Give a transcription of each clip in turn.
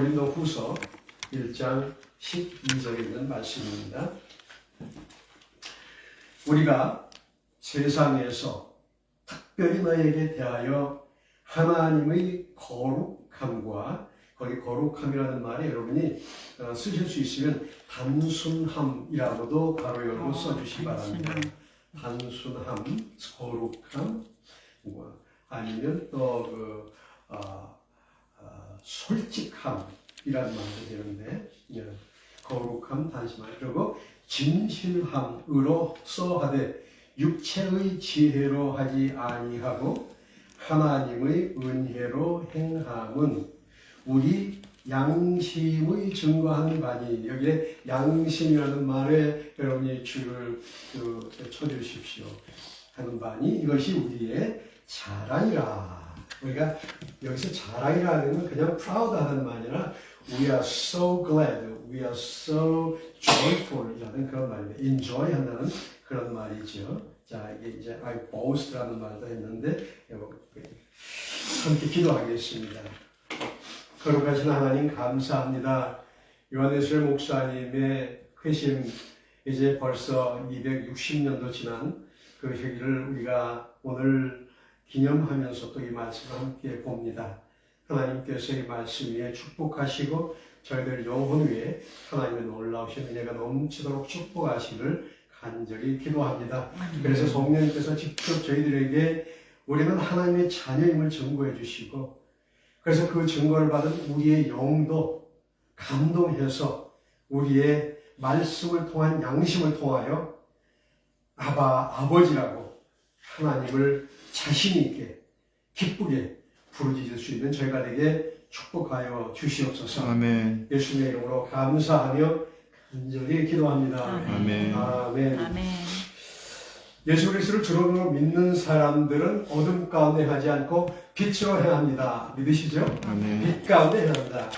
고린도후서 1장 12절에 있는 말씀입니다. 우리가 세상에서 특별히 너에게 대하여 하나님의 거룩함과, 거기 거룩함이라는 말에 여러분이 쓰실 수 있으면 단순함이라고도 가로 열고 써주시기 바랍니다. 단순함, 거룩함, 아니면 또 솔직함이라는 말도 되는데, 거룩함, 단순함, 그리고 진실함으로 써하되 육체의 지혜로 하지 아니하고 하나님의 은혜로 행함은 우리 양심의 증거하는 바니. 여기에 양심이라는 말에 여러분이 줄을 쳐주십시오. 하는 바니 이것이 우리의 자랑이라. 우리가 여기서 자랑이라는 건 그냥 proud 하는 말이 아니라 we are so glad, we are so joyful 이라는 그런 말입니다. enjoy 한다는 그런 말이죠. 자, 이제 I boast라는 말도 했는데 함께 기도하겠습니다. 거룩하신 하나님 감사합니다. 요한예술 목사님의 회심 이제 벌써 260년도 지난 그 회기를 우리가 오늘 기념하면서 또 이 말씀을 함께 봅니다. 하나님께서 이 말씀 위에 축복하시고 저희들 영혼 위에 하나님의 놀라우신 은혜가 넘치도록 축복하시기를 간절히 기도합니다. 그래서 성령님께서 직접 저희들에게 우리는 하나님의 자녀임을 증거해 주시고, 그래서 그 증거를 받은 우리의 영도 감동해서 우리의 말씀을 통한 양심을 통하여 아버지라고 하나님을 자신 있게 기쁘게 부르짖을 수 있는 저희가 되게 축복하여 주시옵소서. 아멘. 예수님의 이름으로 감사하며 간절히 기도합니다. 아멘. 아멘. 아멘. 예수 그리스도를 주로 믿는 사람들은 어둠 가운데 하지 않고 빛으로 행합니다. 믿으시죠? 아멘. 빛 가운데 행한다.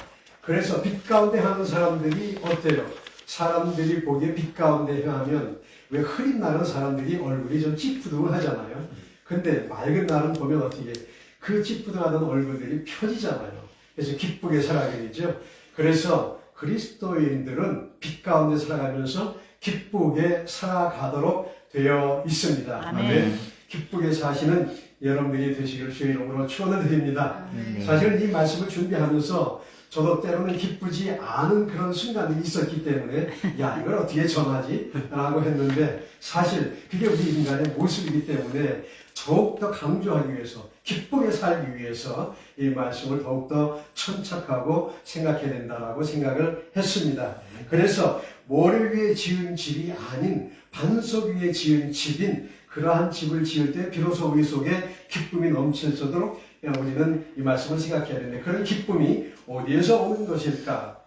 그래서 빛 가운데 하는 사람들이 어때요? 사람들이 보기에 빛 가운데 행하면 왜 흐린 날은 사람들이 얼굴이 좀 찌푸둥하잖아요. 근데 맑은 날은 보면 어떻게 그 찌푸둥하던 얼굴들이 펴지잖아요. 그래서 기쁘게 살아가게 되죠. 그래서 그리스도인들은 빛 가운데 살아가면서 기쁘게 살아가도록 되어 있습니다. 아멘. 기쁘게 사시는 여러분들이 되시기를 주의 이름으로 축원을 드립니다. 아멘. 사실은 이 말씀을 준비하면서 저도 때로는 기쁘지 않은 그런 순간이 있었기 때문에 야, 이걸 어떻게 전하지? 라고 했는데 사실 그게 우리 인간의 모습이기 때문에 더욱더 강조하기 위해서, 기쁘게 살기 위해서 이 말씀을 더욱더 천착하고 생각해야 된다라고 생각을 했습니다. 그래서 모래 위에 지은 집이 아닌 반석 위에 지은 집인 그러한 집을 지을 때 비로소 우리 속에 기쁨이 넘칠 수 있도록 우리는 이 말씀을 생각해야 되는데, 그런 기쁨이 어디에서 오는 것일까?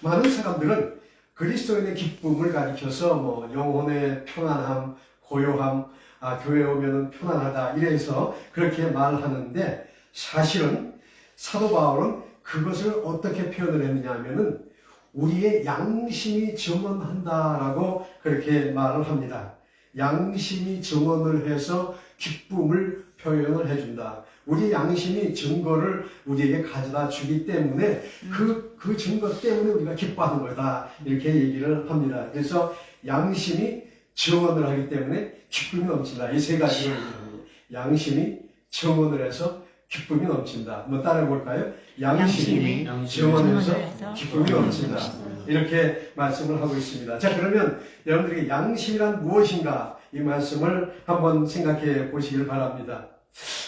많은 사람들은 그리스도인의 기쁨을 가리켜서 영혼의 편안함, 고요함, 교회에 오면 편안하다 이래서 그렇게 말하는데, 사실은 사도 바울은 그것을 어떻게 표현을 했느냐 하면은 우리의 양심이 증언한다라고 그렇게 말을 합니다. 양심이 증언을 해서 기쁨을 표현을 해준다. 우리 양심이 증거를 우리에게 가져다 주기 때문에 그 증거 때문에 우리가 기뻐하는 거다. 이렇게 얘기를 합니다. 그래서 양심이 증언을 하기 때문에 기쁨이 넘친다. 이 세 가지를 얘기합니다. 양심이 증언을 해서 기쁨이 넘친다. 한번 따라해 볼까요? 양심이 증언해서 기쁨이 넘친다. 이렇게 말씀을 하고 있습니다. 자, 그러면 여러분들에게 양심이란 무엇인가? 이 말씀을 한번 생각해 보시길 바랍니다.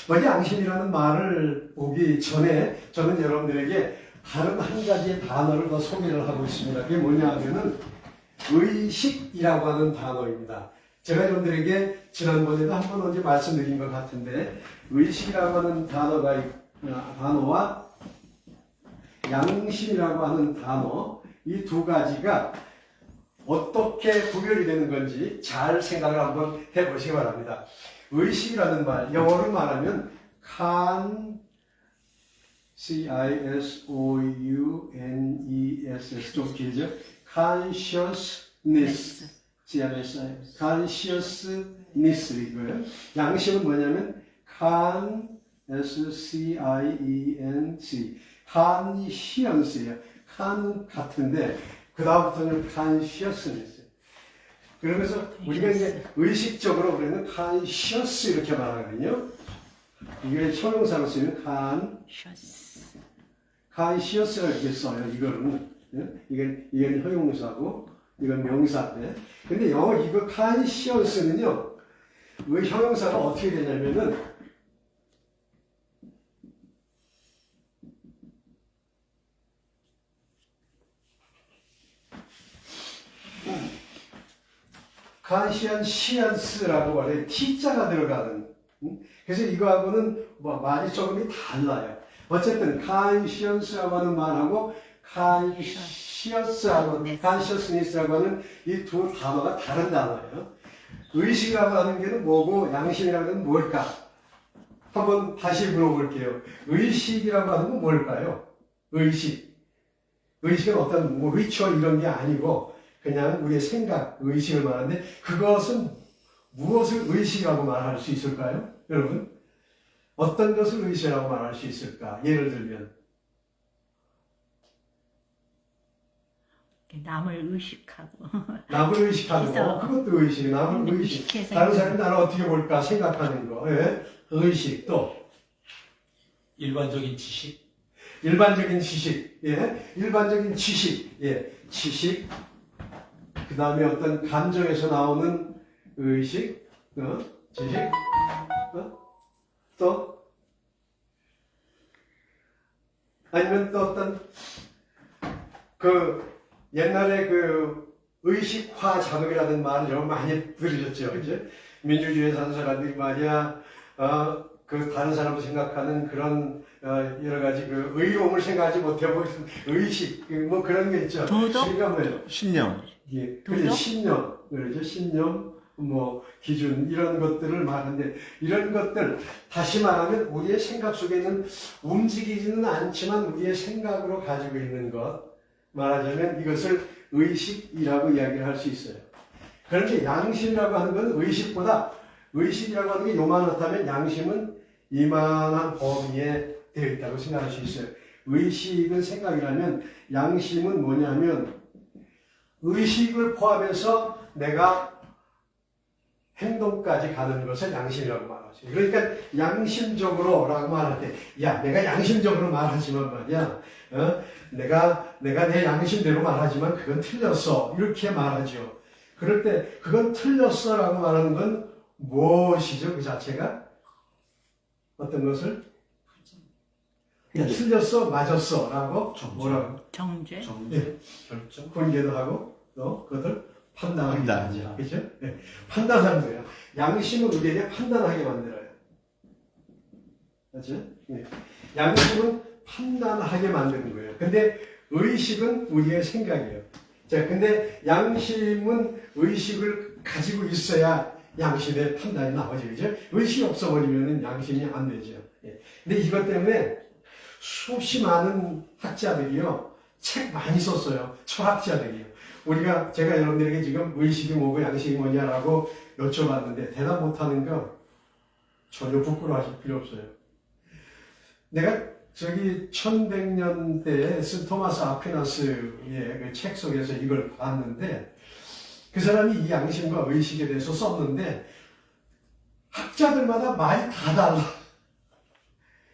먼저 양심이라는 말을 보기 전에 저는 여러분들에게 다른 한 가지의 단어를 더 소개를 하고 있습니다. 그게 뭐냐 하면은 의식이라고 하는 단어입니다. 제가 여러분들에게 지난번에도 한 번 언제 말씀드린 것 같은데, 의식이라고 하는 단어와 양심이라고 하는 단어, 이 두 가지가 어떻게 구별이 되는 건지 잘 생각을 한번 해보시기 바랍니다. 의식이라는 말, 영어로 말하면 C-I-S-O-U-N-E-S-S, 좀 길죠? consciousness, consciousness 이거예요. 양심은 뭐냐면 S-C-I-E-N-C, conscience예요. 칸 같은데 그 다음부터는 칸시어스니스. 그러면서 우리가 이제 의식적으로 우리는 칸시어스 이렇게 말하거든요. 이게 형용사로 쓰면 칸시어스가 이렇게 써요. 이거는 이건 형용사고 이건 명사인데. 근데 영어 이거 칸시어스는요. 이 형용사가 어떻게 되냐면은 칸시언시언스라고 말해요. T자가 들어가는. 그래서 이거하고는 말이 조금 달라요. 어쨌든 칸시언스라고 하는 말하고 칸시어스니스라고 하는 이 두 단어가 다른 단어예요. 의식이라고 하는 게 뭐고 양심이라고 하는 건 뭘까? 한번 다시 물어볼게요. 의식이라고 하는 건 뭘까요? 의식. 의식은 어떤 뭐 리추얼 이런 게 아니고 그냥 우리의 생각, 의식을 말하는데 그것은 무엇을 의식이라고 말할 수 있을까요? 여러분? 어떤 것을 의식이라고 말할 수 있을까? 예를 들면 남을 의식하고 남을 의식하는 거, 그것도 의식, 남을 의식. 다른 사람이 나를 어떻게 볼까 생각하는 거, 예? 의식. 또 일반적인 지식, 일반적인 지식, 예, 일반적인 지식, 예, 지식. 그 다음에 어떤 감정에서 나오는 의식, 지식, 또 아니면 또 어떤 옛날에 의식화 작업이라는 말을 여러분 많이 들으셨죠, 이제 민주주의에 사는 사람들이 말이야, 다른 사람을 생각하는 그런 여러 가지 의로움을 생각하지 못하고 의식 뭐 그런 게 있죠. 도덕? 그러니까 뭐예요? 신념. 예, 그래서 신념, 그러죠. 신념, 뭐 기준 이런 것들을 말하는데 이런 것들 다시 말하면 우리의 생각 속에 있는 움직이지는 않지만 우리의 생각으로 가지고 있는 것 말하자면 이것을 의식이라고 이야기를 할 수 있어요. 그런데 양심이라고 하는 건 의식이라고 하는 게 요만하다면 양심은 이만한 범위에 되어 있다고 생각할 수 있어요. 의식은 생각이라면 양심은 뭐냐면 의식을 포함해서 내가 행동까지 가는 것을 양심이라고 말하죠. 그러니까 양심적으로라고 말할 때, 야, 내가 양심적으로 말하지만 말이야, 내가 내 양심대로 말하지만 그건 틀렸어. 이렇게 말하죠. 그럴 때 그건 틀렸어라고 말하는 건 무엇이죠? 그 자체가 어떤 것을? 그러니까 틀렸어, 맞았어라고 뭐라고? 정죄, 네. 결정, 훈계도 하고 또 그것을 판단하게 하죠. 그렇죠? 네. 판단하는 거예요. 양심은 우리에게 판단하게 만들어요. 그렇죠? 네. 양심은 판단하게 만드는 거예요. 근데 의식은 우리의 생각이에요. 자, 근데 양심은 의식을 가지고 있어야 양심의 판단이 나오죠. 그죠? 의식이 없어버리면 양심이 안 되죠. 예. 근데 이것 때문에 수없이 많은 학자들이요, 책 많이 썼어요. 철학자들이요. 제가 여러분들에게 지금 의식이 뭐고 양식이 뭐냐라고 여쭤봤는데 대답 못하는 거 전혀 부끄러워하실 필요 없어요. 내가 1100년대에 스 토마스 아퀴나스의 그 책 속에서 이걸 봤는데 그 사람이 이 양심과 의식에 대해서 썼는데 학자들마다 말이 다 달라.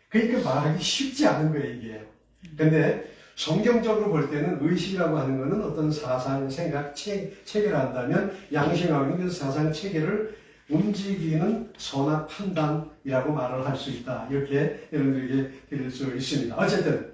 그러니까 말하기 쉽지 않은 거예요, 이게. 근데 성경적으로 볼 때는 의식이라고 하는 것은 어떤 사상, 생각, 체계를 한다면 양심하고 있는 사상, 체계를 움직이는 선한 판단이라고 말을 할 수 있다. 이렇게 여러분들에게 드릴 수 있습니다. 어쨌든.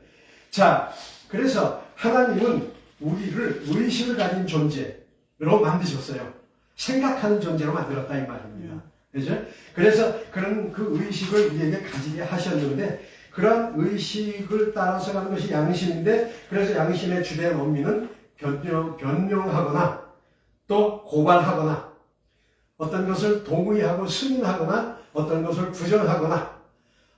자, 그래서 하나님은 우리를 의식을 가진 존재로 만드셨어요. 생각하는 존재로 만들었다, 이 말입니다. 그죠? 그래서 그런 그 의식을 우리에게 가지게 하셨는데, 그런 의식을 따라서 가는 것이 양심인데, 그래서 양심의 주된 원미는 변명하거나, 또 고발하거나, 어떤 것을 동의하고 승인하거나, 어떤 것을 부정하거나,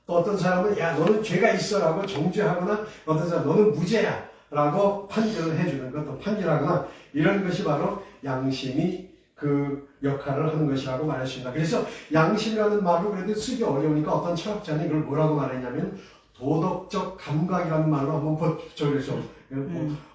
또 어떤 사람은, 야, 너는 죄가 있어 라고 정죄하거나, 어떤 사람은 너는 무죄야 라고 판결을 해주는 것, 또 판결하거나, 이런 것이 바로 양심이 그 역할을 하는 것이라고 말했습니다. 그래서 양심이라는 말을 그래도 쓰기 어려우니까 어떤 철학자는 이걸 뭐라고 말했냐면 도덕적 감각이라는 말로 한번 붙여서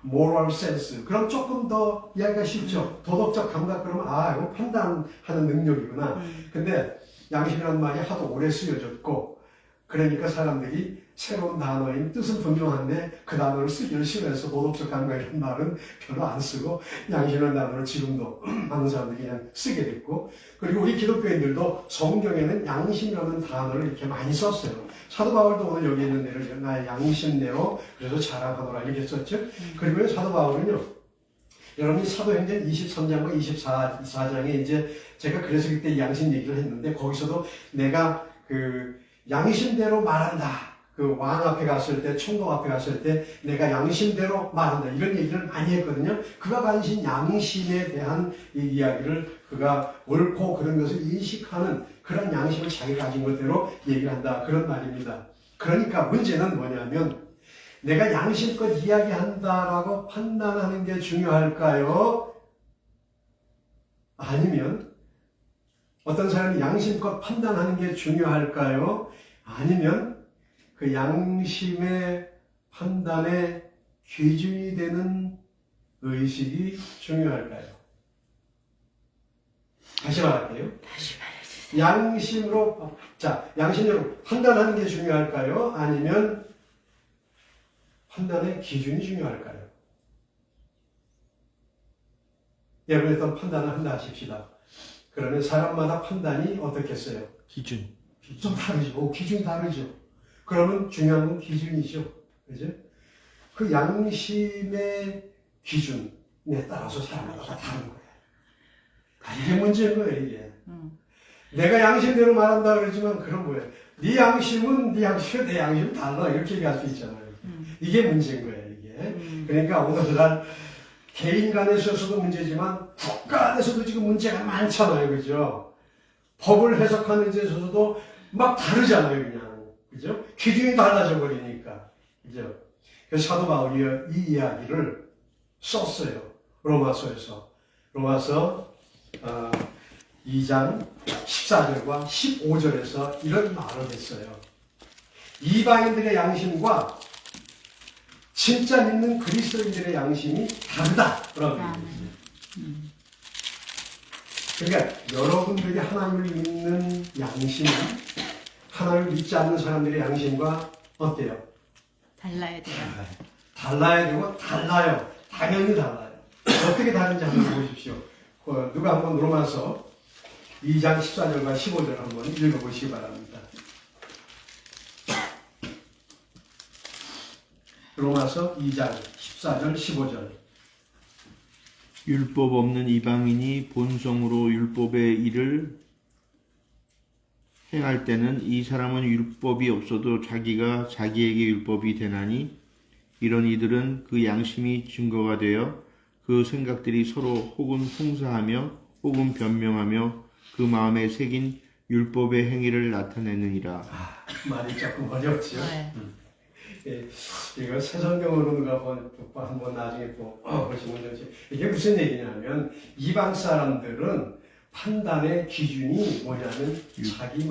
moral sense. 그럼 조금 더 이야기가 쉽죠. 도덕적 감각 그러면 이거 판단하는 능력이구나. 근데 양심이라는 말이 하도 오래 쓰여졌고 그러니까 사람들이 새로운 단어인 뜻은 분명한데 그 단어를 쓰기를 싫어해서 도덕적 감각이라는 말은 별로 안 쓰고 양심이라는 단어를 지금도 많은 사람들이 그냥 쓰게 됐고 그리고 우리 기독교인들도 성경에는 양심이라는 단어를 이렇게 많이 썼어요. 사도 바울도 오늘 여기 있는 데를 나의 양심대로 그래서 자랑하노라 이렇게 썼죠. 그리고 사도 바울은요. 여러분이 사도행전 23장과 24장에 이제 제가 그래서 그때 양심 얘기를 했는데 거기서도 내가 그 양심대로 말한다. 그 왕 앞에 갔을 때, 총독 앞에 갔을 때 내가 양심대로 말한다. 이런 얘기를 많이 했거든요. 그가 가진 양심에 대한 이 이야기를 그가 옳고 그런 것을 인식하는 그런 양심을 자기가 가진 것대로 얘기를 한다. 그런 말입니다. 그러니까 문제는 뭐냐면 내가 양심껏 이야기한다라고 판단하는 게 중요할까요? 아니면 어떤 사람이 양심껏 판단하는 게 중요할까요? 아니면 그 양심의 판단의 기준이 되는 의식이 중요할까요? 다시 말할게요. 양심으로 판단하는 게 중요할까요? 아니면 판단의 기준이 중요할까요? 여러분이 어떤 판단을 한다 하십시다. 그러면 사람마다 판단이 어떻겠어요? 기준. 좀 다르죠. 기준이 다르죠. 그러면 중요한 건 기준이죠. 그죠? 그 양심의 기준에 따라서 사람마다 다 다른 거예요. 이게 문제인 거예요, 이게. 내가 양심대로 말한다 그러지만 그런 거예요. 네 양심은 네 양심이 내 양심은 달라. 이렇게 얘기할 수 있잖아요. 이게 문제인 거예요, 이게. 그러니까 오늘날 개인 간에 있어서도 문제지만 국가 안에서도 지금 문제가 많잖아요. 그죠? 법을 해석하는 데 있어서도 막 다르잖아요, 그냥. 그죠? 기준이 달라져 버리니까. 그죠? 그래서 사도 바울이 이 이야기를 썼어요. 로마서에서. 로마서 2장 14절과 15절에서 이런 말을 했어요. 이방인들의 양심과 진짜 믿는 그리스도인들의 양심이 다르다. 라고 얘기했어요. 그러니까 여러분들이 하나님을 믿는 양심은 하나님을 믿지 않는 사람들의 양심과 어때요? 달라야 돼요. 달라야 되고 달라요. 당연히 달라요. 어떻게 다른지 한번 보십시오. 누가 한번 로마서 2장 14절과 15절 한번 읽어보시기 바랍니다. 로마서 2장 14절 15절. 율법 없는 이방인이 본성으로 율법의 일을 행할 때는 이 사람은 율법이 없어도 자기가 자기에게 율법이 되나니 이런 이들은 그 양심이 증거가 되어 그 생각들이 서로 혹은 송사하며 혹은 변명하며 그 마음에 새긴 율법의 행위를 나타내느니라. 말이 조금 어렵죠. 네. 이거 새성경으로 누가 한번 나중에 보시면 되지. 이게 무슨 얘기냐면 이방 사람들은 판단의 기준이 뭐냐면 자기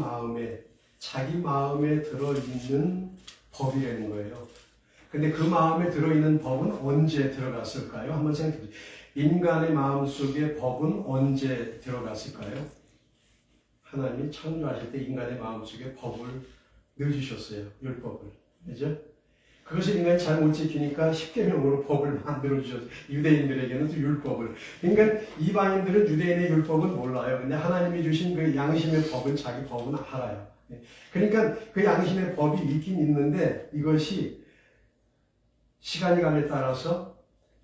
마음에 들어있는 법이라는 거예요. 근데 그 마음에 들어있는 법은 언제 들어갔을까요? 한번 생각해 보세요. 인간의 마음 속에 법은 언제 들어갔을까요? 하나님이 창조하실 때 인간의 마음 속에 법을 넣어주셨어요. 율법을. 그죠? 그것을 인간이 잘 못 지키니까 십계명으로 법을 만들어주셨어요. 유대인들에게는 또 율법을. 그러니까 이방인들은 유대인의 율법은 몰라요. 근데 하나님이 주신 그 양심의 법은 자기 법은 알아요. 그러니까 그 양심의 법이 있긴 있는데 이것이 시간이 감에 따라서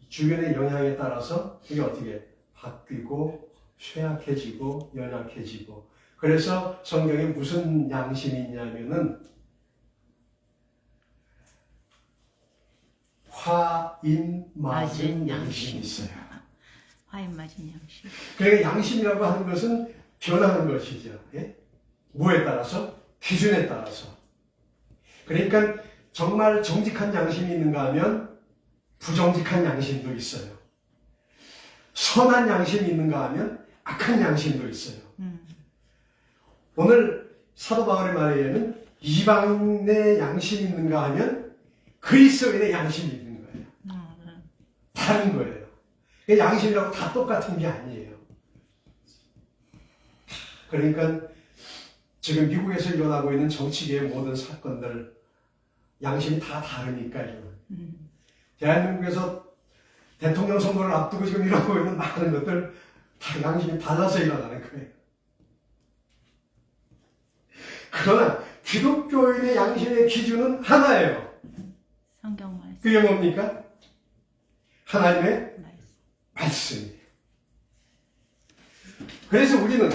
주변의 영향에 따라서 이게 어떻게 바뀌고 쇠약해지고 연약해지고 그래서 성경에 무슨 양심이 있냐면은 화인 맞은 양심이 있어요. 화인 맞은 양심. 그러니까 양심이라고 하는 것은 변하는 것이죠. 예? 뭐에 따라서? 기준에 따라서. 그러니까 정말 정직한 양심이 있는가 하면 부정직한 양심도 있어요. 선한 양심이 있는가 하면 악한 양심도 있어요. 오늘 사도 바울의 말에 의하면 이방인의 양심이 있는가 하면 그리스도인의 양심이 있는 거예요. 다른 거예요. 양심이라고 다 똑같은 게 아니에요. 그러니까 지금 미국에서 일어나고 있는 정치계의 모든 사건들 양심이 다 다르니까요. 대한민국에서 대통령 선거를 앞두고 지금 일어나고 있는 많은 것들 다 양심이 달라서 일어나는 거예요. 그러나 기독교인의 양심의 기준은 하나예요. 성경 말씀. 그게 뭡니까? 하나님의 말씀. 말씀이에요. 그래서 우리는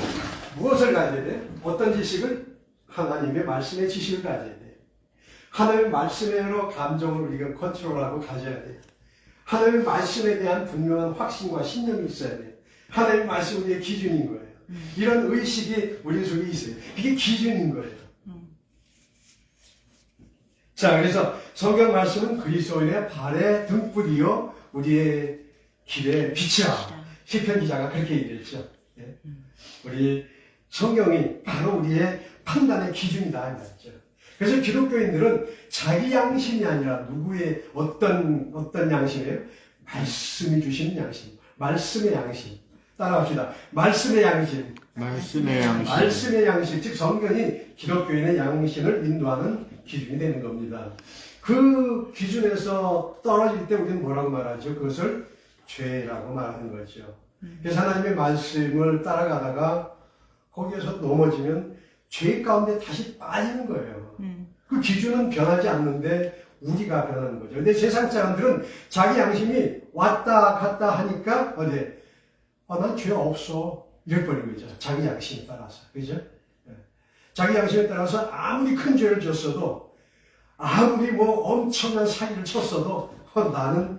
무엇을 가져야 돼요? 어떤 지식을? 하나님의 말씀의 지식을 가져야 돼요. 하나님의 말씀으로 감정을 우리가 컨트롤하고 가져야 돼요. 하나님의 말씀에 대한 분명한 확신과 신념이 있어야 돼요. 하나님의 말씀이 우리의 기준인 거예요. 이런 의식이 우리 속에 있어요. 이게 기준인 거예요. 자, 그래서 성경 말씀은 그리스도인의 발의 등불이요 우리의 길의 빛이라. 시편 기자가 그렇게 얘기했죠. 예? 우리 성경이 바로 우리의 판단의 기준이다 이 말이죠. 그래서 기독교인들은 자기 양심이 아니라 누구의 어떤 양심이에요? 말씀이 주시는 양심. 말씀의 양심. 따라합시다. 말씀의 양심. 말씀의 양심. 말씀의 양심. 즉 성경이 기독교인의 양심을 인도하는 기준이 되는 겁니다. 그 기준에서 떨어질 때 우리는 뭐라고 말하죠? 그것을 죄라고 말하는 거죠. 그래서 하나님의 말씀을 따라가다가 거기에서 넘어지면 죄 가운데 다시 빠지는 거예요. 그 기준은 변하지 않는데 우리가 변하는 거죠. 근데 세상 사람들은 자기 양심이 왔다 갔다 하니까 난 죄 없어 이래버린 거죠. 자기 양심에 따라서. 그죠? 자기 양심에 따라서 아무리 큰 죄를 졌어도 아무리 엄청난 사기를 쳤어도 나는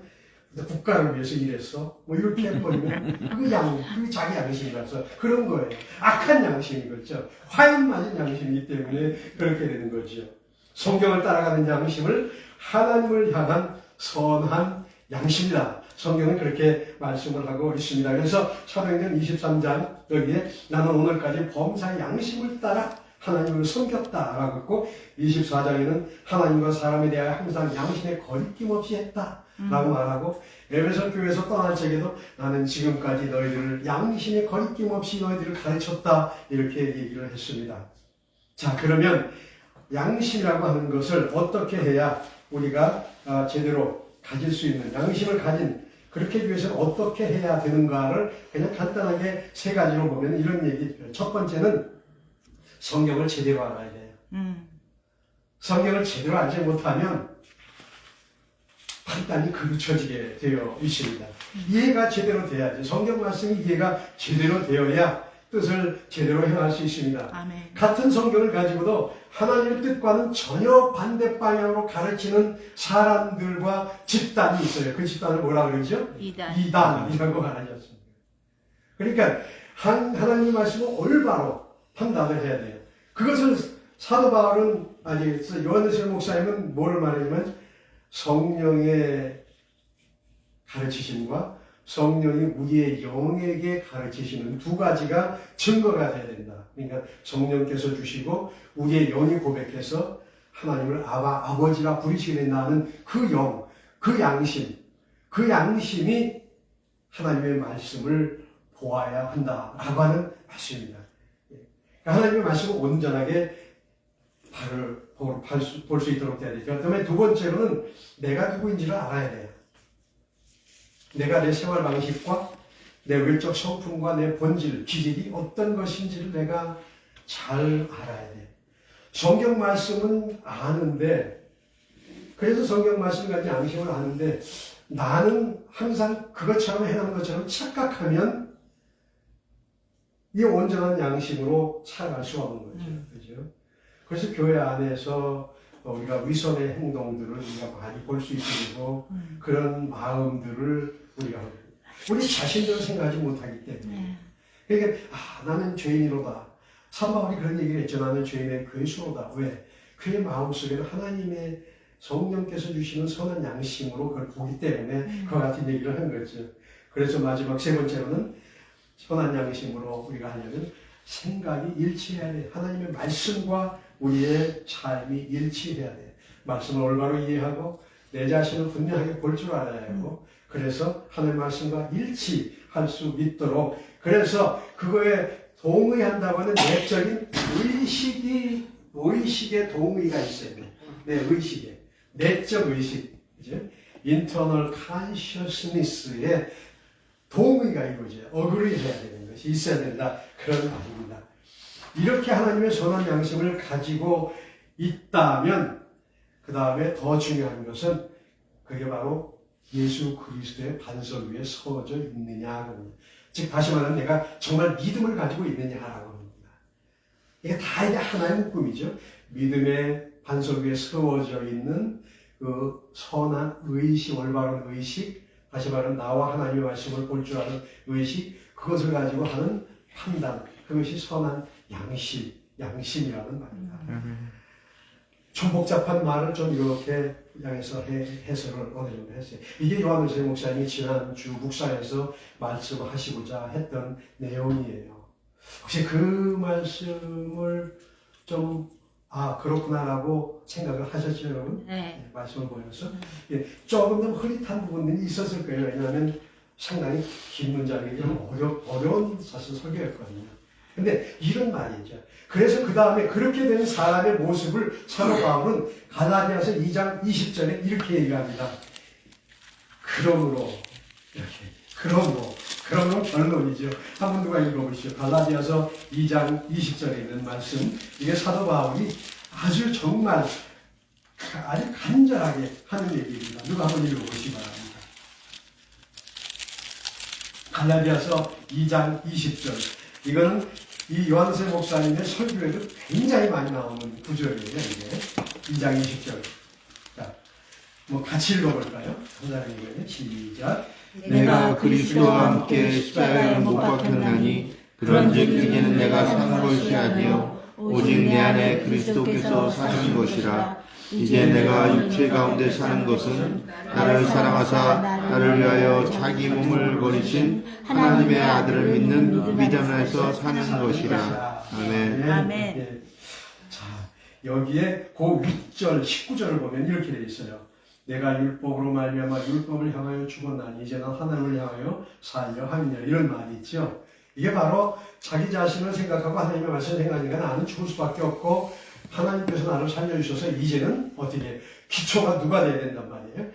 국가를 위해서 일했어 이렇게 해버리면 그 자기 양심이라서 그런 거예요. 악한 양심인 거죠. 화인 맞은 양심이기 때문에 그렇게 되는 거죠. 성경을 따라가는 양심을 하나님을 향한 선한 양심이다. 성경은 그렇게 말씀을 하고 있습니다. 그래서 사도행전 23장 여기에 나는 오늘까지 범사의 양심을 따라 하나님을 섬겼다라고 했고 24장에는 하나님과 사람에 대하여 항상 양심에 거리낌 없이 했다라고 말하고 에베소 교회에서 떠날 적에도 나는 지금까지 너희들을 양심에 거리낌 없이 너희들을 가르쳤다 이렇게 얘기를 했습니다. 자, 그러면 양심이라고 하는 것을 어떻게 해야 우리가 제대로 가질 수 있는 양심을 가진 그렇게 하기 위해서는 어떻게 해야 되는가를 그냥 간단하게 세 가지로 보면 이런 얘기. 첫 번째는 성경을 제대로 알아야 돼요. 성경을 제대로 알지 못하면 판단이 그르쳐지게 되어 있습니다. 이해가 제대로 돼야지. 성경 말씀이 이해가 제대로 되어야 뜻을 제대로 행할 수 있습니다. 아멘. 같은 성경을 가지고도 하나님의 뜻과는 전혀 반대 방향으로 가르치는 사람들과 집단이 있어요. 그 집단을 뭐라 그러죠? 이단이라고 말하셨습니다. 그러니까 하나님의 말씀을 올바로 판단을 해야 돼요. 그것을 사도 바울은 요한일서 목사님은 뭐를 말하냐면 성령의 가르치심과 성령이 우리의 영에게 가르치시는 두 가지가 증거가 돼야 된다. 그러니까 성령께서 주시고 우리의 영이 고백해서 하나님을 아버지라 부르시게 된다는 그 영, 그 양심이 하나님의 말씀을 보아야 한다라고 하는 말씀입니다. 하나님의 말씀을 온전하게 볼 수 있도록 돼야 되죠. 그다음에 두 번째로는 내가 누구인지를 알아야 돼요. 내가 내 생활 방식과 내 외적 성품과 내 본질, 기질이 어떤 것인지를 내가 잘 알아야 돼. 성경 말씀은 아는데, 그래서 성경 말씀을 가진 양심을 아는데, 나는 항상 그것처럼 행하는 것처럼 착각하면 이 온전한 양심으로 살아갈 수 없는 거죠. 그죠? 그래서 교회 안에서 우리가 위선의 행동들을 우리가 많이 볼 수 있게 되고, 그런 마음들을 우리 자신들을 생각하지 못하기 때문에. 그러니까, 나는 죄인이로다. 사도바울이 그런 얘기를 했죠. 나는 죄인의 괴수로다. 왜? 그의 마음속에는 하나님의 성령께서 주시는 선한 양심으로 그걸 보기 때문에 그와 같은 얘기를 한 거죠. 그래서 마지막 세 번째로는 선한 양심으로 우리가 하려면 생각이 일치해야 돼. 하나님의 말씀과 우리의 삶이 일치해야 돼. 말씀을 올바로 이해하고 내 자신을 분명하게 볼 줄 알아야 하고 그래서 하나님 말씀과 일치할 수 있도록 그래서 그거에 동의한다고 하는 내적인 의식에 동의가 있어야 돼. 내 의식에. 내적 의식. 그죠? internal consciousness에 동의가 이루어져야 어그리 해야 되는 것이 있어야 된다. 그런 말입니다. 이렇게 하나님의 선한 양심을 가지고 있다면 그 다음에 더 중요한 것은 그게 바로 예수 그리스도의 반석 위에 서워져 있느냐는 즉 다시 말하면 내가 정말 믿음을 가지고 있느냐라고 합니다. 이게 다 이제 하나의 묶음이죠. 믿음의 반석 위에 서워져 있는 그 선한 의식, 올바른 의식, 다시 말하면 나와 하나님의 말씀을 볼 줄 아는 의식, 그것을 가지고 하는 판단, 그것이 선한 양심이라는 말입니다. 좀 복잡한 말을 좀 이렇게 양해서 해설을 어느 정도 했어요. 이게 요한의성 목사님이 지난주 묵상에서 말씀하시고자 했던 내용이에요. 혹시 그 말씀을 좀 그렇구나라고 생각을 하셨죠, 여러분? 네. 말씀을 보면서 조금 더 흐릿한 부분들이 있었을 거예요. 왜냐하면 상당히 긴 문장이 좀 어려운 사실 설교였거든요. 근데 이런 말이죠. 그래서 그 다음에 그렇게 된 사람의 모습을 사도 바울은 갈라디아서 2장 20절에 이렇게 얘기합니다. 그러므로 결론이죠. 한번 누가 읽어보시죠. 갈라디아서 2장 20절에 있는 말씀. 이게 사도 바울이 아주 정말 아주 간절하게 하는 얘기입니다. 누가 한번 읽어보시기 바랍니다. 갈라디아서 2장 20절. 이거는 이 요한세 목사님의 설교에도 굉장히 많이 나오는 구절이에요. 이게 2장 20절. 자, 같이 읽어볼까요? 한 사람이 읽어요. 시작. 내가 그리스도와 함께 십자가에 못 박혔나니 그런즉 이제는 내가 사는 것이 아니요 오직 내 안에 그리스도께서 사시는 것이라. 이제 내가 육체 가운데 사는 것은 나를 사랑하사 나를 위하여 자기 몸을 버리신 하나님의 아들을 믿는 믿음 안에서 사는 것이라. 아멘. 아멘. 자, 여기에 그 윗절 19절을 보면 이렇게 되어 있어요. 내가 율법으로 말미암아 율법을 향하여 죽었나니 이제는 하나님을 향하여 살려 함이니라. 이런 말이 있죠. 이게 바로 자기 자신을 생각하고 하나님의 말씀을 생각하니까 나는 죽을 수밖에 없고 하나님께서 나를 살려주셔서 이제는 어떻게 기초가 누가 돼야 된단 말이에요.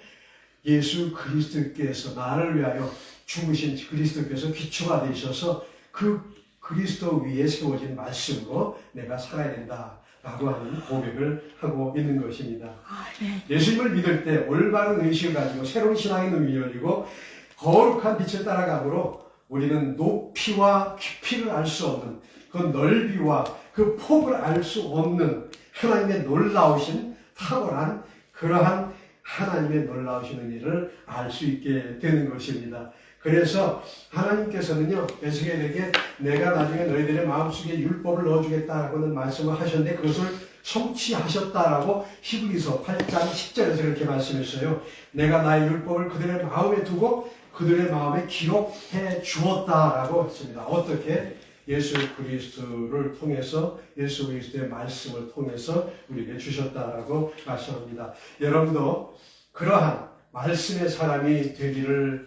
예수 그리스도께서 나를 위하여 죽으신 그리스도께서 기초가 되셔서 그 그리스도 위에 세워진 말씀으로 내가 살아야 된다라고 하는 고백을 하고 있는 것입니다. 예수님을 믿을 때 올바른 의식을 가지고 새로운 신앙의 눈이 열리고 거룩한 빛을 따라가므로 우리는 높이와 깊이를 알 수 없는 그 넓이와 그 폭을 알 수 없는 하나님의 놀라우신 탁월한 그러한 하나님의 놀라우신 은혜를 알 수 있게 되는 것입니다. 그래서 하나님께서는요, 에스겔에게 내가 나중에 너희들의 마음속에 율법을 넣어주겠다라고는 말씀을 하셨는데 그것을 성취하셨다라고 히브리서 8장 10절에서 그렇게 말씀했어요. 내가 나의 율법을 그들의 마음에 두고 그들의 마음에 기록해 주었다라고 했습니다. 어떻게? 예수 그리스도를 통해서 예수 그리스도의 말씀을 통해서 우리에게 주셨다라고 말씀합니다. 여러분도 그러한 말씀의 사람이 되기를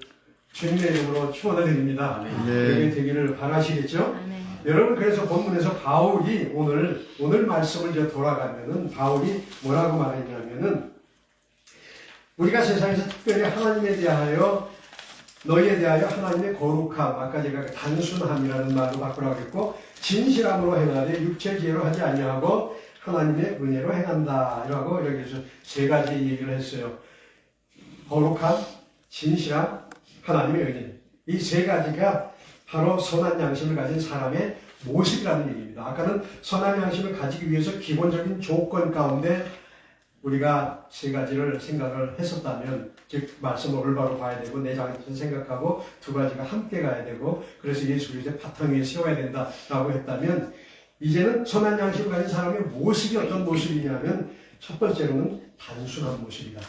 주님의 이름으로 축원드립니다. 그렇게 되기를 바라시겠죠? 아멘. 여러분 그래서 본문에서 바울이 오늘 말씀을 이제 돌아가면은 바울이 뭐라고 말했냐면은 우리가 세상에서 특별히 하나님에 대하여 너희에 대하여 하나님의 거룩함, 아까 제가 단순함이라는 말로 바꾸라고 했고 진실함으로 행하되 육체 지혜로 하지 아니하고 하나님의 은혜로 행한다 라고 이렇게 해서 세 가지 얘기를 했어요. 거룩함, 진실함, 하나님의 은혜. 이 세 가지가 바로 선한 양심을 가진 사람의 모습이라는 얘기입니다. 아까는 선한 양심을 가지기 위해서 기본적인 조건 가운데 우리가 세 가지를 생각을 했었다면, 즉 말씀을 올바로 봐야 되고 내 자신을 생각하고 두 가지가 함께 가야 되고 그래서 예수 그리스도의 바탕 위에 세워야 된다라고 했다면, 이제는 선한 양심을 가진 사람의 모습이 어떤 모습이냐면 첫 번째로는 단순한 모습이다.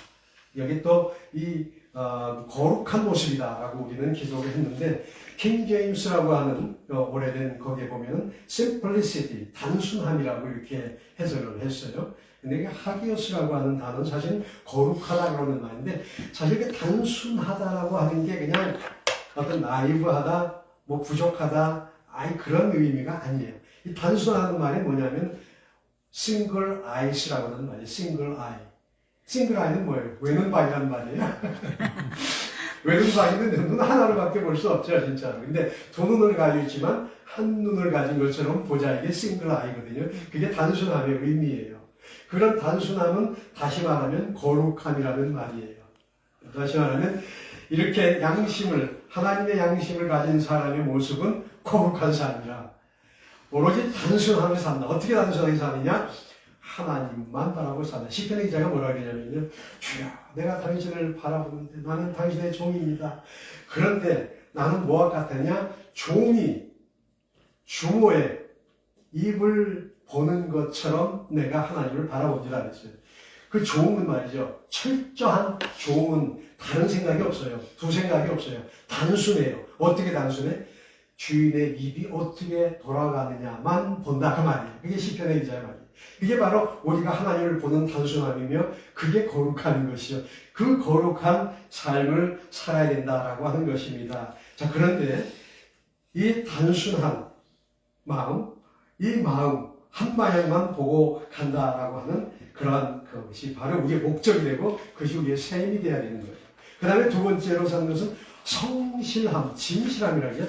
여기 또 이 거룩한 모습이다라고 우리는 기록을 했는데, 킹 제임스라고 하는 오래된 거기에 보면은 simplicity, 단순함이라고 이렇게 해석을 했어요. 근데 이게 하기오스라고 하는 단어는 사실 거룩하다 그러는 말인데 사실 그 단순하다라고 하는 게 그냥 어떤 나이브하다, 뭐 부족하다, 아니 그런 의미가 아니에요. 이 단순하다는 말이 뭐냐면 싱글 아이스라고 하는 말이에요. 싱글 아이. 싱글 아이는 뭐예요? 외눈박이라는 말이에요. 외눈박이는 눈 하나로밖에 볼 수 없죠, 진짜로. 근데 두 눈을 가지고 있지만 한 눈을 가진 것처럼 보자. 이게 싱글 아이거든요. 그게 단순함의 의미예요. 그런 단순함은 다시 말하면 거룩함이라는 말이에요. 다시 말하면 이렇게 양심을, 하나님의 양심을 가진 사람의 모습은 거룩한 삶이라. 오로지 단순하게 산다. 어떻게 단순하게 사느냐? 하나님만 바라보고 산다. 시편의 기자가 뭐라고 그러냐면요. 주여, 내가 당신을 바라보는데 나는 당신의 종입니다. 그런데 나는 뭐와 같았냐? 종이 주모의 입을 보는 것처럼 내가 하나님을 바라봅니다. 그랬어요. 그 종은 말이죠. 철저한 종은 다른 생각이 없어요. 두 생각이 없어요. 단순해요. 어떻게 단순해? 주인의 입이 어떻게 돌아가느냐만 본다 그 말이에요. 그게 시편의 기자의 말이에요. 이게 바로 우리가 하나님을 보는 단순함이며 그게 거룩한 것이요. 그 거룩한 삶을 살아야 된다라고 하는 것입니다. 자, 그런데 이 단순한 마음, 이 마음 한 방향만 보고 간다라고 하는 그러한 것이 바로 우리의 목적이 되고 그것이 우리의 삶이 되어야 되는 거예요. 그 다음에 두 번째로 사는 것은 성실함, 진실함이라고 해요.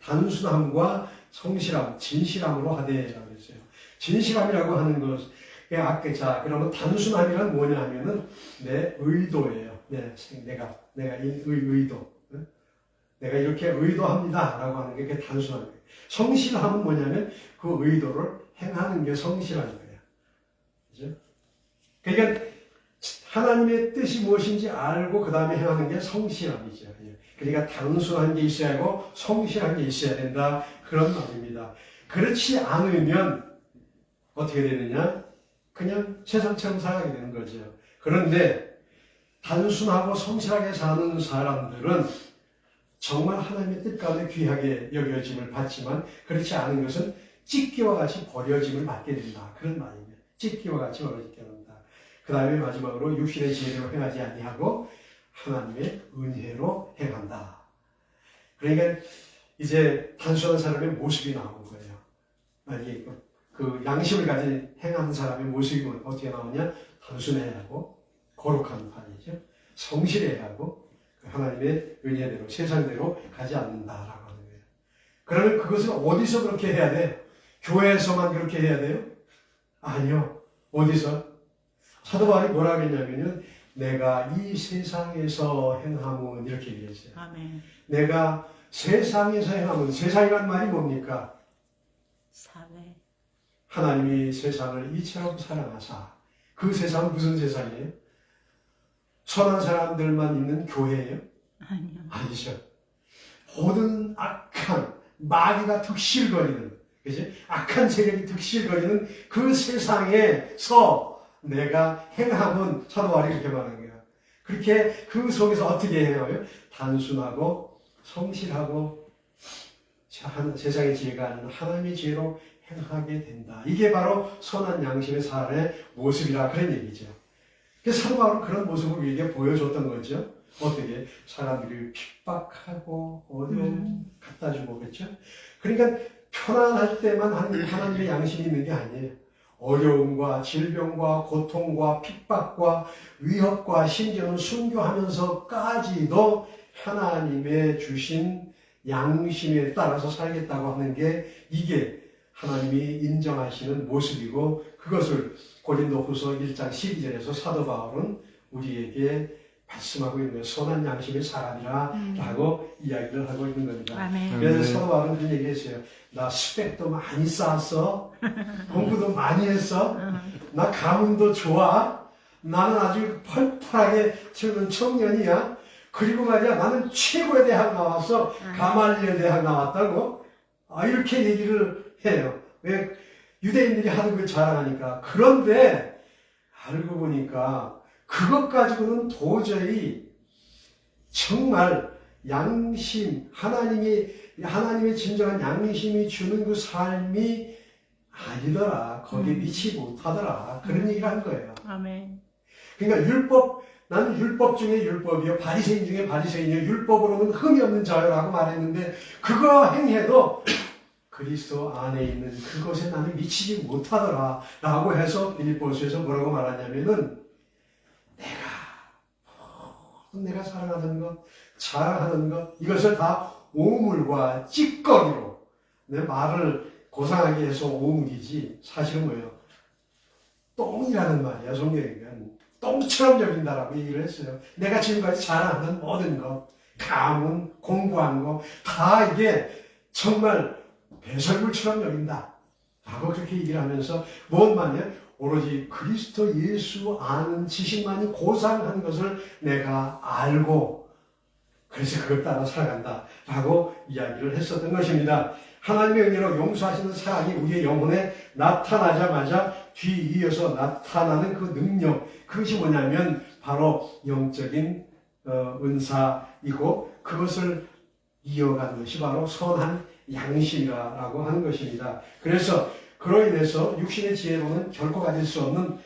단순함과 성실함, 진실함으로 하되라고 했어요. 진실함이라고 하는 것, 자, 그러면 단순함이란 뭐냐 하면은 내 의도예요. 내가 이 의도. 내가 이렇게 의도합니다. 라고 하는 게 그게 단순한 거예요. 성실함은 뭐냐면 그 의도를 행하는 게 성실한 거예요. 그죠? 그러니까 하나님의 뜻이 무엇인지 알고 그 다음에 행하는 게 성실함이죠. 그러니까 단순한 게 있어야 하고 성실한 게 있어야 된다. 그런 말입니다. 그렇지 않으면 어떻게 되느냐? 그냥 세상처럼 살아가게 되는 거죠. 그런데 단순하고 성실하게 사는 사람들은 정말 하나님의 뜻 가운데 귀하게 여겨짐을 받지만 그렇지 않은 것은 찢기와 같이 버려짐을 받게 된다. 그런 말입니다. 찢기와 같이 버려지게 된다. 그 다음에 마지막으로 육신의 지혜로 행하지 아니하고 하나님의 은혜로 행한다. 그러니까 이제 단순한 사람의 모습이 나오는 거예요. 만약에 그 양심을 가진 행하는 사람의 모습이 어떻게 나오냐? 단순해야 하고 거룩한 판이죠. 성실해야 하고 하나님의 은혜대로 세상대로 가지 않는다라고 하는 거예요. 그러면 그것을 어디서 그렇게 해야 돼요? 교회에서만 그렇게 해야 돼요? 아니요. 어디서? 사도 바울이 뭐라고 했냐면요. 내가 이 세상에서 행함은 이렇게 얘기했어요. 아멘. 내가 세상에서 행함은 세상이란 말이 뭡니까? 사회. 하나님이 세상을 이처럼 사랑하사 그 세상은 무슨 세상이에요? 선한 사람들만 있는 교회예요? 아니요. 아니죠. 모든 악한 마귀가 득실거리는 그치? 악한 세력이 득실거리는 그 세상에서 내가 행함은 사도 바울이 그렇게 말하는 거야. 그렇게 그 속에서 어떻게 행하요? 단순하고 성실하고 세상의 지혜가 아닌 하나님의 지혜로 행하게 된다. 이게 바로 선한 양심의 사람의 모습이라 그런 얘기죠. 그래서 사도 바울은 그런 모습을 우리에게 보여줬던 거죠. 어떻게? 사람들이 핍박하고 어려움 갖다 주고 그렇죠? 그러니까 편안할 때만 하나님의 양심이 있는 게 아니에요. 어려움과 질병과 고통과 핍박과 위협과 심지어는 순교하면서까지도 하나님의 주신 양심에 따라서 살겠다고 하는 게 이게 하나님이 인정하시는 모습이고 그것을 고린도후서 1장 12절에서 사도 바울은 우리에게 말씀하고 있는 거예요. 선한 양심의 사람이라 라고 이야기를 하고 있는 겁니다. 아멘. 그래서 사도 바울은 그런 얘기 했어요. 나 스펙도 많이 쌓았어. 공부도 많이 했어. 나 가문도 좋아. 나는 아주 펄펄하게 튀는 청년이야. 그리고 말이야 나는 최고의 대학 나왔어. 가말리엘 대학 나왔다고. 이렇게 얘기를 해요. 왜? 유대인들이 하는 걸 자랑하니까. 그런데 알고 보니까 그것 가지고는 도저히 정말 양심, 하나님의 진정한 양심이 주는 그 삶이 아니더라. 거기에 미치지 못하더라. 그런 얘기를 한 거예요. 아멘. 그러니까 나는 율법 중에 율법이요, 바리새인 중에 바리새인이요, 율법으로는 흠이 없는 자요라고 말했는데 그거 행해도 그리스도 안에 있는 그것에 나는 미치지 못하더라 라고 해서 빌립보서에서 뭐라고 말하냐면은 내가 사랑하는 것, 자랑하는 것, 이것을 다 오물과 찌꺼기로, 내 말을 고상하게 해서 오물이지 사실은 뭐예요? 똥이라는 말이야. 성경에는 똥처럼 여긴다라고 얘기를 했어요. 내가 지금까지 자랑하는 모든 것, 가문, 공부한 것, 다 이게 정말 배설물처럼 여긴다 라고 그렇게 얘기를 하면서 뭔 말이야? 오로지 그리스도 예수 아는 지식만이 고상한 것을 내가 알고 그래서 그걸 따라 살아간다 라고 이야기를 했었던 것입니다. 하나님의 은혜로 용서하시는 사랑이 우리의 영혼에 나타나자마자 뒤이어서 나타나는 그 능력, 그것이 뭐냐면 바로 영적인 은사이고 그것을 이어가는 것이 바로 선한 양심이라고 하는 것입니다. 그래서 그로 인해서 육신의 지혜로는 결코 가질 수 없는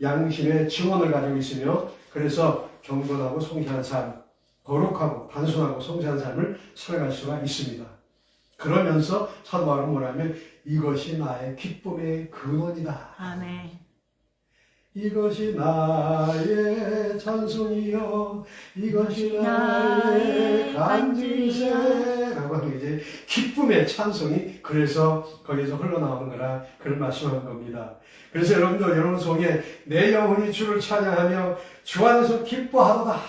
양심의 증언을 가지고 있으며 그래서 경건하고 성실한 삶, 거룩하고 단순하고 성실한 삶을 살아갈 수가 있습니다. 그러면서 사도 바울은 뭐냐면 이것이 나의 기쁨의 근원이다. 아멘. 이것이 나의 찬송이요 이것이 나의 간증세라고 하는 게 이제 기쁨의 찬송이 그래서 거기서 흘러나오는 거라 그런 말씀한 겁니다. 그래서 여러분 속에 내 영혼이 주를 찬양하며 주 안에서 기뻐하도다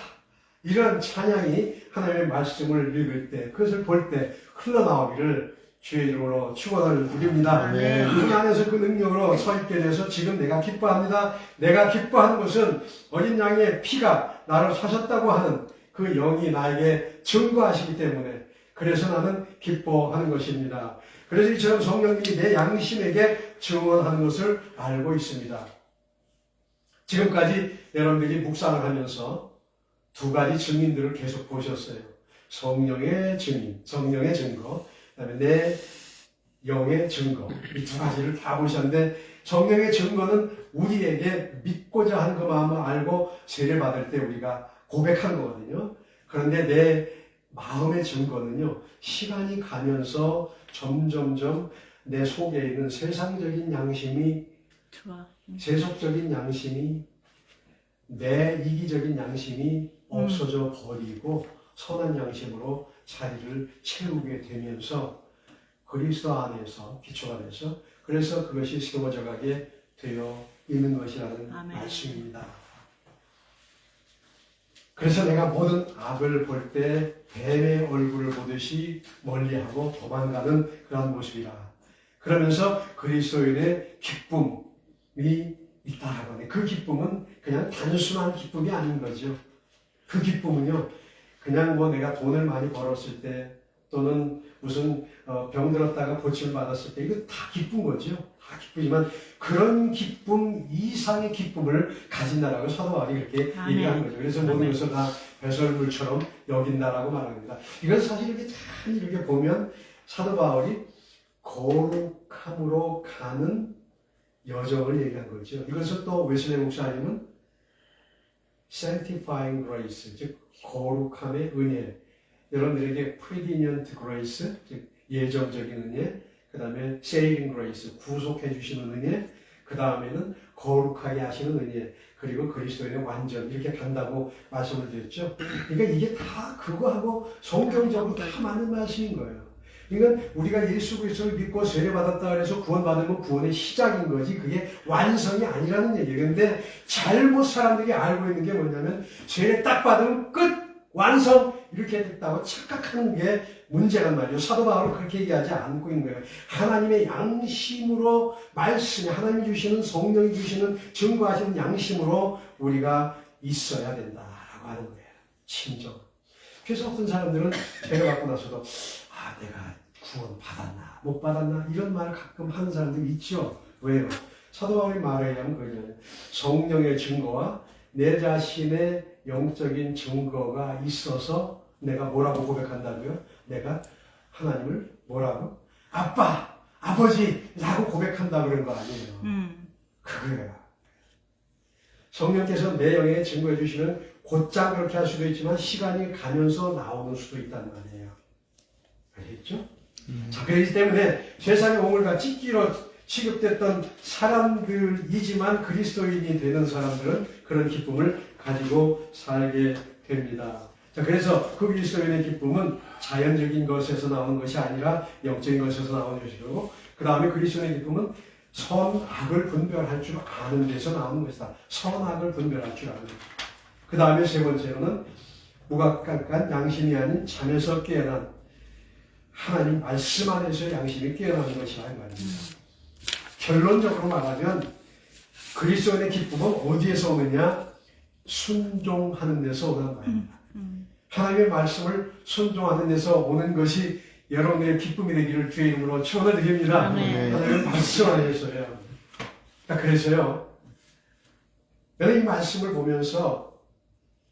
이런 찬양이 하나님의 말씀을 읽을 때 그것을 볼 때 흘러나오기를 주의 이름으로 축원을 드립니다. 우리 안에서 그 능력으로 서 있게 돼서 지금 내가 기뻐합니다. 내가 기뻐하는 것은 어린 양의 피가 나를 사셨다고 하는 그 영이 나에게 증거하시기 때문에 그래서 나는 기뻐하는 것입니다. 그래서 이처럼 성령님이 내 양심에게 증언하는 것을 알고 있습니다. 지금까지 여러분들이 묵상을 하면서 두 가지 증인들을 계속 보셨어요. 성령의 증인, 성령의 증거, 그 다음에 내 영의 증거, 이 두 가지를 다 보셨는데 성령의 증거는 우리에게 믿고자 하는 그 마음을 알고 세례받을 때 우리가 고백한 거거든요. 그런데 내 마음의 증거는요, 시간이 가면서 점점점 내 속에 있는 세상적인 양심이, 세속적인 양심이, 내 이기적인 양심이 없어져 버리고 선한 양심으로 자리를 채우게 되면서 그리스도 안에서 기초가 돼서 그래서 그것이 세워져 가게 되어 있는 것이라는 말씀입니다. 그래서 내가 모든 악을 볼 때 뱀의 얼굴을 보듯이 멀리하고 도망가는 그런 모습이라. 그러면서 그리스도인의 기쁨이 있다라고 하네. 그 기쁨은 그냥 단순한 기쁨이 아닌 거죠. 그 기쁨은요, 그냥 뭐 내가 돈을 많이 벌었을 때 또는 무슨 병들었다가 고침을 받았을 때 이거 다 기쁜 거죠. 다 기쁘지만 그런 기쁨 이상의 기쁨을 가진다라고 사도 바울이 그렇게 얘기하는 거죠. 그래서 모든 것을 다 배설물처럼 여긴다라고 말합니다. 이건 사실 이렇게 잘 이렇게 보면 사도 바울이 거룩함으로 가는 여정을 얘기한 거죠. 이것을 또 웨슬리 목사님은 sanctifying grace, 즉 거룩함의 은혜. 여러분들에게 prevenient grace, 즉 예정적인 은혜, 그 다음에 saving grace, 구속해 주시는 은혜, 그 다음에는 거룩하게 하시는 은혜, 그리고 그리스도인의 완전, 이렇게 간다고 말씀을 드렸죠. 그러니까 이게 다 그거하고 성경적으로 다 맞는 말씀인 거예요. 그러니까 우리가 예수 그리스도를 믿고 세례받았다 그래서 구원받으면 구원의 시작인 거지 그게 완성이 아니라는 얘기예요. 그런데 잘못 사람들이 알고 있는 게 뭐냐면 세례 딱 받으면 끝! 완성! 이렇게 됐다고 착각하는 게 문제란 말이에요. 사도 바울은 그렇게 얘기하지 않고 있는 거예요. 하나님의 양심으로 말씀이 하나님이 주시는 성령이 주시는 증거하시는 양심으로 우리가 있어야 된다라고 하는 거예요. 진정. 그래서 어떤 사람들은 세례 받고 나서도 내가 구원 받았나 못 받았나 이런 말을 가끔 하는 사람들이 있죠. 왜요? 사도 바울이 말하자면 그거잖아요. 성령의 증거와 내 자신의 영적인 증거가 있어서 내가 뭐라고 고백한다고요? 내가 하나님을 뭐라고? 아빠! 아버지라고 고백한다 그런 거 아니에요. 그거예요. 성령께서 내 영에 증거해 주시면 곧장 그렇게 할 수도 있지만 시간이 가면서 나오는 수도 있단 말이에요. 알겠죠? 자, 그렇기 때문에 세상에 오물같이 끼로 취급됐던 사람들이지만 그리스도인이 되는 사람들은 그런 기쁨을 가지고 살게 됩니다. 자, 그래서 그 그리스도인의 기쁨은 자연적인 것에서 나오는 것이 아니라 영적인 것에서 나오는 것이고, 그 다음에 그리스도인의 기쁨은 선악을 분별할 줄 아는 데서 나오는 것이다. 선악을 분별할 줄 아는 것. 그 다음에 세 번째로는 무감각한 양심이 아닌 잠에서 깨어난 하나님 말씀 안에서 양심이 깨어나는 것이라 말입니다. 결론적으로 말하면 그리스도인의 기쁨은 어디에서 오느냐? 순종하는 데서 오는 말입니다. 하나님의 말씀을 순종하는 데서 오는 것이 여러분의 기쁨이 되기를 주의 이름으로 축원을 드립니다. 하나님의 말씀 안에서요. 그래서요, 여러분 이 말씀을 보면서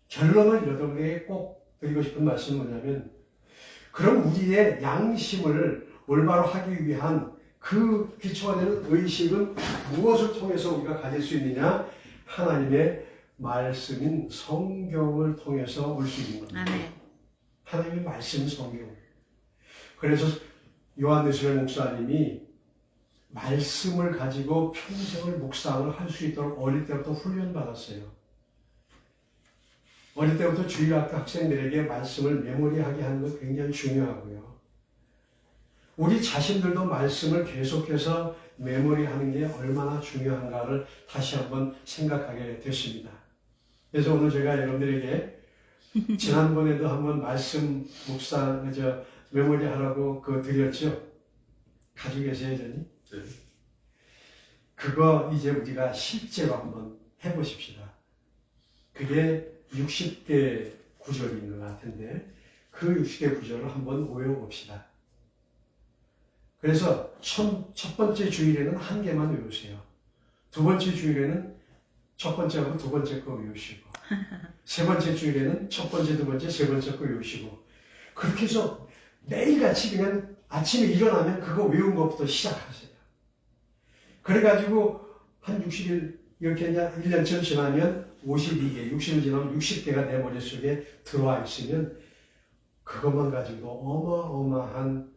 결론을 여러분에게 꼭 드리고 싶은 말씀은 뭐냐면, 그럼 우리의 양심을 올바로 하기 위한 그 기초가 되는 의식은 무엇을 통해서 우리가 가질 수 있느냐? 하나님의 말씀인 성경을 통해서 올 수 있는 겁니다. 하나님의 말씀인 성경. 그래서 요한네스겔 목사님이 말씀을 가지고 평생을 묵상을 할 수 있도록 어릴 때부터 훈련받았어요. 어릴 때부터 주일학교 학생들에게 말씀을 메모리하게 하는 것 굉장히 중요하고요. 우리 자신들도 말씀을 계속해서 메모리하는 게 얼마나 중요한가를 다시 한번 생각하게 됐습니다. 그래서 오늘 제가 여러분들에게 지난번에도 한번 말씀 묵상, 메모리하라고 그거 드렸죠? 가지고 계세요, 여전히? 네. 그거 이제 우리가 실제로 한번 해보십시다. 그게 60개 구절인 것 같은데 그 60개 구절을 한번 외워봅시다. 그래서 첫 번째 주일에는 한 개만 외우세요. 두 번째 주일에는 첫 번째하고 두 번째 거 외우시고, 세 번째 주일에는 첫 번째, 두 번째, 세 번째 거 외우시고, 그렇게 해서 매일같이 그냥 아침에 일어나면 그거 외운 것부터 시작하세요. 그래가지고 한 60일, 이렇게 이제 1년쯤 지나면 52개, 60일 지나면 60개가 내 머릿속에 들어와 있으면 그것만 가지고 어마어마한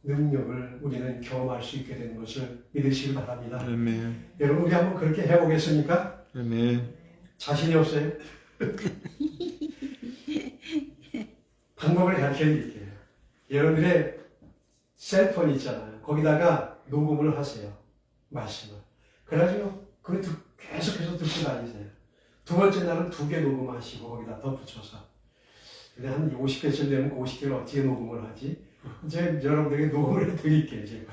능력을 우리는 경험할 수 있게 되는 것을 믿으시기 바랍니다. 아멘. 여러분, 우리 한번 그렇게 해보겠습니까? 아멘. 자신이 없어요? 방법을 가르쳐 드릴게요. 여러분들의 셀폰 있잖아요. 거기다가 녹음을 하세요. 말씀을. 그래가지고 그거 계속해서 듣고 다니세요. 두 번째 날은 2개 녹음하시고 거기다 덧붙여서. 근데 한 50개쯤 되면 그 50개를 어떻게 녹음을 하지? 이제 여러분들에게 녹음을 해드릴게요, 제가.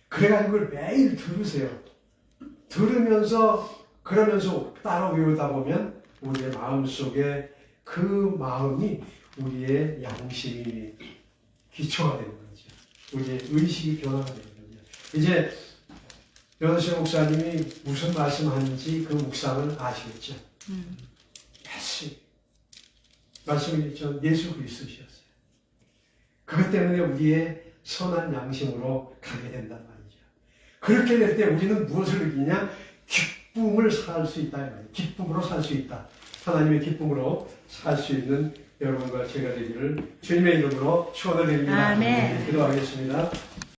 그래가지고 그걸 매일 들으세요. 들으면서, 그러면서 따로 외우다 보면 우리의 마음속에 그 마음이 우리의 양심이 기초가 되는 거죠. 우리의 의식이 변화가 되는 거죠. 이제 변호사 목사님이 무슨 말씀하는지 그 묵상을 아시겠죠? 말씀이 전 예수 그리스도셨어요. 그것 때문에 우리의 선한 양심으로 가게 된단 말이죠. 그렇게 될 때 우리는 무엇을 느끼냐? 기쁨을 살 수 있다. 기쁨으로 살 수 있다. 하나님의 기쁨으로 살 수 있는 여러분과 제가 되기를 주님의 이름으로 축원을 드립니다. 아멘. 기도하겠습니다.